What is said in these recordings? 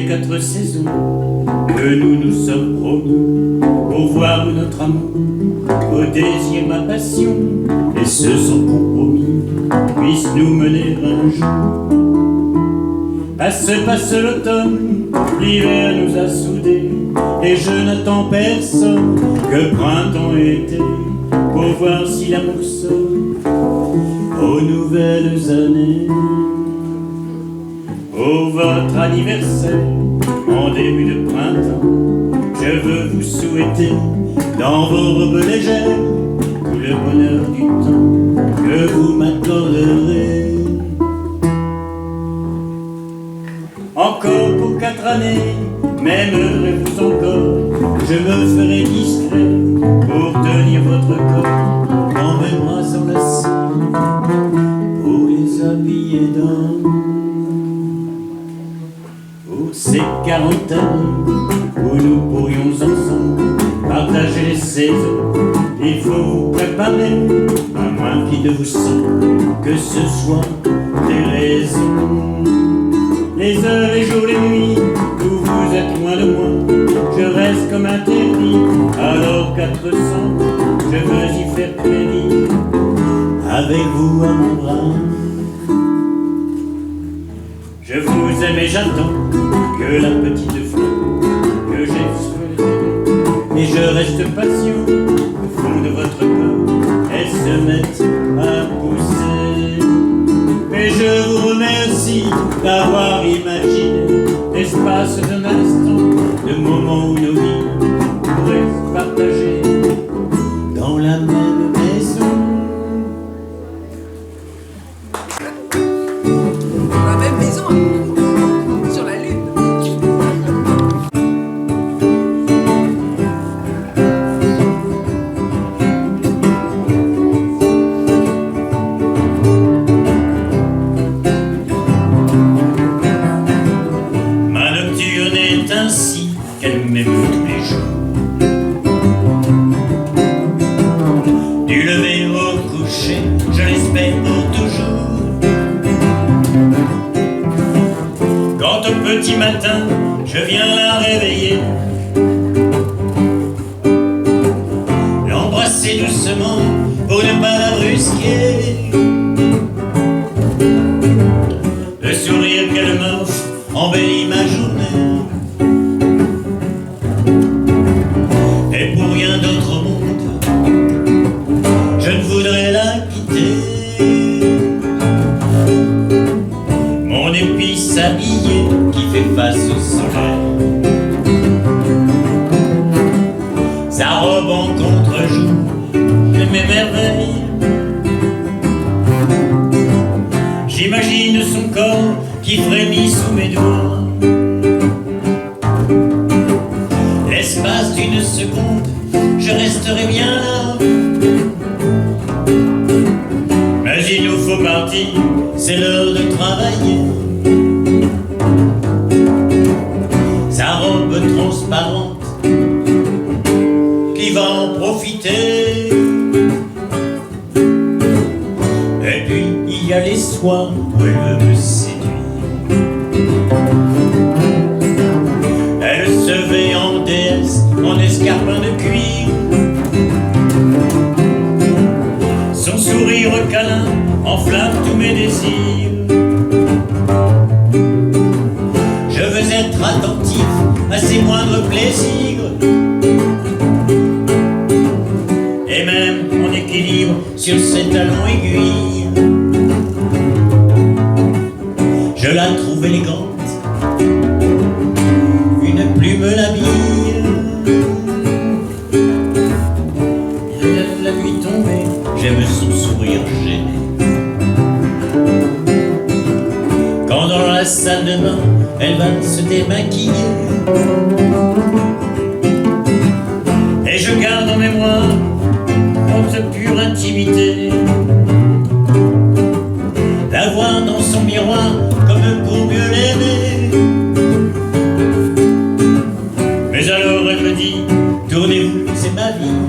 4 saisons que nous nous sommes promis pour voir notre amour, au désir, ma passion, et ce sans compromis, puisse nous mener un jour. Passe l'automne, l'hiver nous a soudés, et je n'attends personne que printemps et été, pour voir si l'amour sonne aux nouvelles années. Pour votre anniversaire, en début de printemps, je veux vous souhaiter, dans vos robes légères, tout le bonheur du temps que vous m'accorderez. Encore pour 4 années, m'aimerez-vous encore? Je me ferai discret pour tenir votre corps dans mes bras enlacés, pour les habiller d'un. Pour ces 40 années où nous pourrions ensemble partager les saisons, il faut vous préparer, à moins qu'il ne vous semble que ce soit des raisons. Les heures, les jours, les nuits, où vous êtes loin de moi, je reste comme interdit. Alors 400, je veux y faire crédit, avec vous à mon bras. Je vous aime et j'attends que la petite fleur que j'ai souhaitée, et je reste patient au fond de votre corps, elle se mette à pousser. Mais je vous remercie d'avoir imaginé l'espace d'un instant, le moment où nos vies pourraient se partager dans la même maison. Dans la même maison, sur la lune. Ainsi qu'elle m'aime tous les jours, du lever au coucher, je l'espère pour toujours. Quand au petit matin je viens la réveiller, l'embrasser doucement pour ne pas la brusquer, le sourire qu'elle m'offre embellit ma journée. Et pour rien d'autre au monde, je ne voudrais la quitter. Mon épice habillée qui fait face au soleil, sa robe en contre-jour, je m'émerveille. J'imagine son corps qui frémit sous mes doigts. L'espace d'une seconde, je resterai bien là. Mais il nous faut partir, c'est l'heure de travailler. Sa robe transparente, qui va en profiter. Et puis il y a les soirs où elle me séduit. Elle se vêt en déesse, en escarpin de cuir. Son sourire câlin enflamme tous mes désirs. Je veux être attentif à ses moindres plaisirs, et même en équilibre sur ses talons aiguilles. Je la trouve élégante, une plume l'habille. La nuit tombée, j'aime son sourire gêné. Quand dans la salle de bain, elle va se démaquiller, et je garde en mémoire notre pure intimité. La voir dans son miroir comme pour mieux l'aimer. Mais alors elle me dit, tournez-vous, c'est ma vie.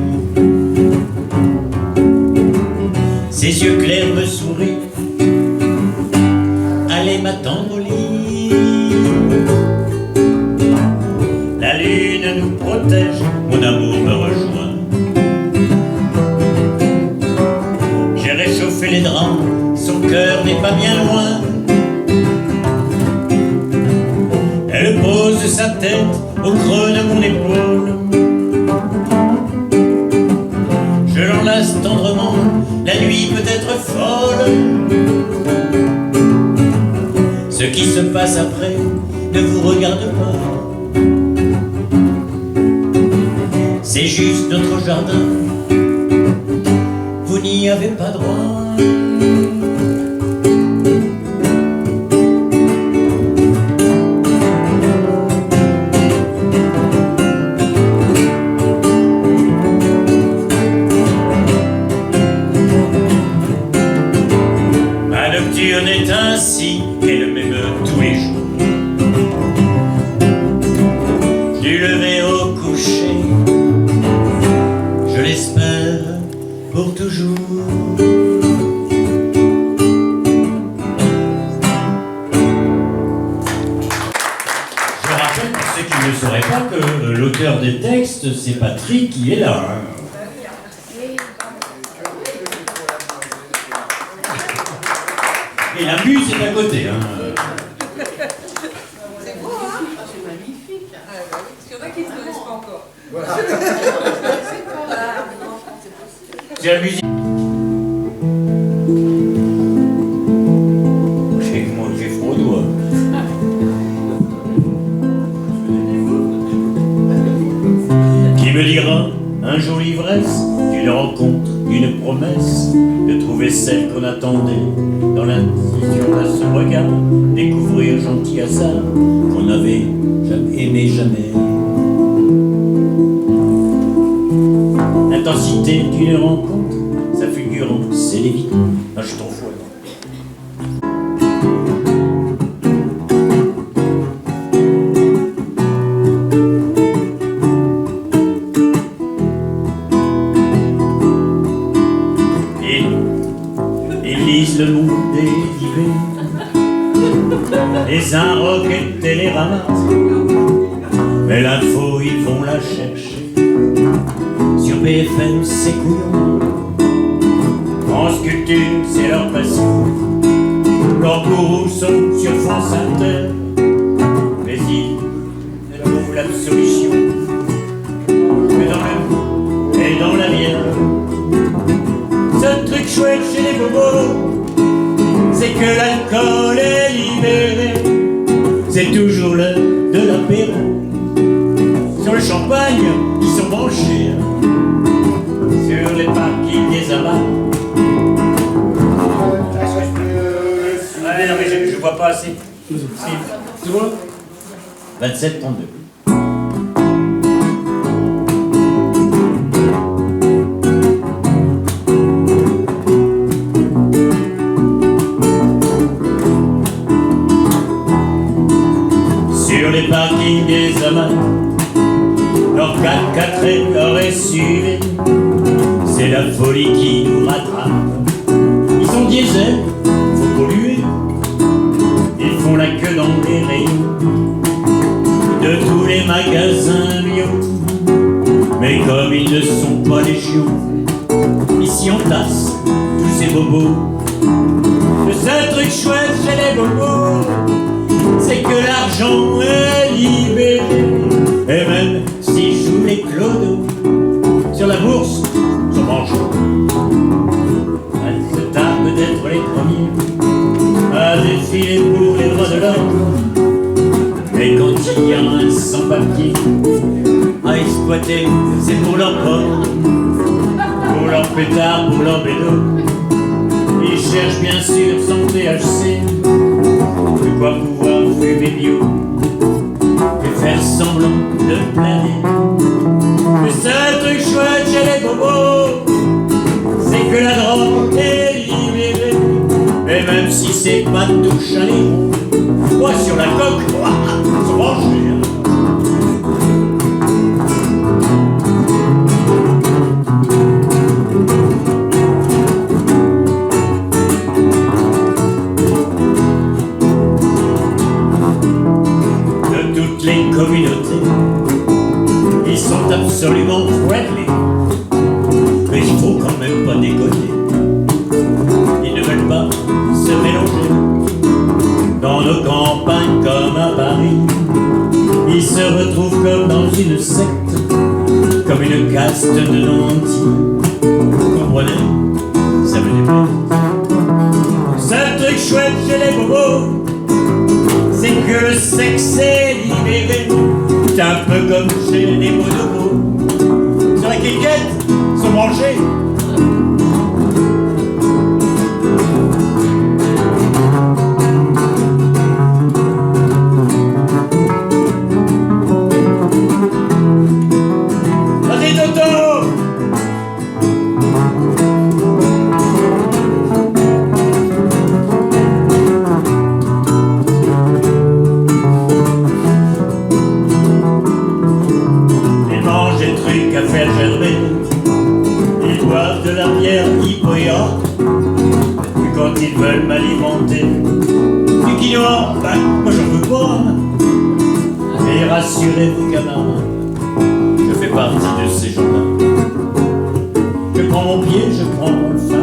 Ses yeux clairs me sourient, allez m'attendre au lit. au creux de mon épaule. Je l'enlace tendrement, la nuit peut être folle. Ce qui se passe après ne vous regarde pas. C'est juste notre jardin, vous n'y avez pas droit. Ma nocturne est ainsi, elle m'émeut tous les jours. Du lever au coucher, je l'espère pour toujours. Je rappelle pour ceux qui ne sauraient pas que l'auteur des textes, c'est Patrick qui est là. Et la muse est à côté. C'est beau, hein? C'est magnifique. Parce qu'il y en a qui ne connaissent pas encore. C'est la musique. J'ai froid aux doigts. Qui me dira un jour l'ivresse d'une rencontre, d'une promesse, de trouver celle qu'on attendait dans l'incision d'un seul regard, découvrir gentil hasard qu'on n'avait jamais aimé jamais. L'intensité d'une rencontre, sa fulgurance, c'est l'évite. Ah, je suis trop fou. Ils lisent le monde des divers, les uns roquettent et les ramassent, mais l'info ils vont la chercher sur BFM, c'est couillon. En sculpture, c'est leur passion, leurs gourous sont sur France Inter, mais ils trouvent l'absolution que dans le et dans la bière. Ce truc chouette chez les bobos, c'est que l'alcool est libéré. C'est toujours l'heure de l'apéro. Sur le champagne, ils sont branchés sur les parkings des abats. Ouais, non mais je vois pas assez. Tu vois 27-32. Sur les parkings des amas, leur 4x4 et leur SUV, c'est la folie qui nous rattrape. Ils sont diesel, faut polluer, ils font la queue dans les rayons de tous les magasins bio. Mais comme ils ne sont pas légion, ici on tasse tous ces bobos. Le seul truc chouette chez les bobos, c'est que l'argent est libéré. Et même s'ils jouent les clodos sur la bourse, sont branchés. Elles se targuent d'être les premiers à défiler pour les droits de l'homme. Mais quand il y a un sans-papier à exploiter, c'est pour leur porc, pour leur pétard, pour leur bédo. Ils cherchent bien sûr sans THC de quoi pouvoir fumer bio et faire semblant de planer. Le seul truc chouette chez les bobos, c'est que la drogue est libérée. Et même si c'est pas tout chaléron, moi sur la coque, sont branchés. Les communautés, ils sont absolument friendly, mais il faut quand même pas déconner. Ils ne veulent pas se mélanger dans nos campagnes comme à Paris. pastes de lentilles. Vous comprenez? Ça me déplaît. Seul truc chouette chez les bobos, c'est que le sexe est libéré. C'est un peu comme chez les bonobos. Sur la quiquette, sont branchés. Vas-y Toto! Ils mangent des trucs à faire gerber. Ils boivent de la bière hypoïa. Et quand ils veulent m'alimenter du quinoa, bah moi j'en veux pas. Et rassurez-vous camarades, je fais partie de ces gens-là. Je prends mon pied, je prends mon frein.